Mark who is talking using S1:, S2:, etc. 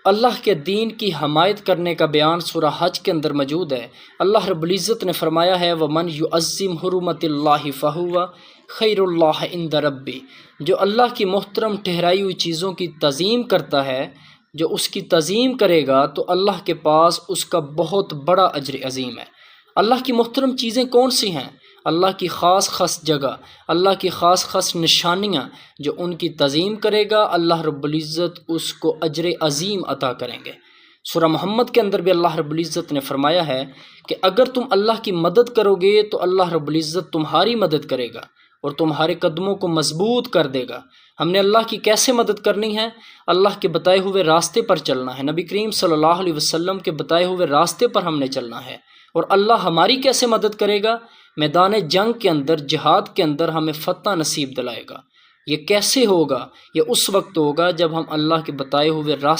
S1: اللہ کے دین کی حمایت کرنے کا بیان سورہ حج کے اندر موجود ہے۔ اللہ رب العزت نے فرمایا ہے وَمَنْ يُعَظِّمْ حُرُمَتِ اللَّهِ فَهُوَ خَيْرُ اللَّهِ عِنْدَ رَبِّهِ، جو اللہ کی محترم ٹھہرائی ہوئی چیزوں کی تعظیم کرتا ہے، جو اس کی تعظیم کرے گا تو اللہ کے پاس اس کا بہت بڑا اجر عظیم ہے۔ اللہ کی محترم چیزیں کون سی ہیں؟ اللہ کی خاص خاص جگہ، اللہ کی خاص خاص نشانیاں، جو ان کی تعظیم کرے گا اللہ رب العزت اس کو اجر عظیم عطا کریں گے۔ سورہ محمد کے اندر بھی اللہ رب العزت نے فرمایا ہے کہ اگر تم اللہ کی مدد کرو گے تو اللہ رب العزت تمہاری مدد کرے گا اور تمہارے قدموں کو مضبوط کر دے گا۔ ہم نے اللہ کی کیسے مدد کرنی ہے؟ اللہ کے بتائے ہوئے راستے پر چلنا ہے، نبی کریم صلی اللہ علیہ وسلم کے بتائے ہوئے راستے پر ہم نے چلنا ہے۔ اور اللہ ہماری کیسے مدد کرے گا؟ میدان جنگ کے اندر، جہاد کے اندر ہمیں فتح نصیب دلائے گا۔ یہ کیسے ہوگا؟ یہ اس وقت ہوگا جب ہم اللہ کے بتائے ہوئے راستے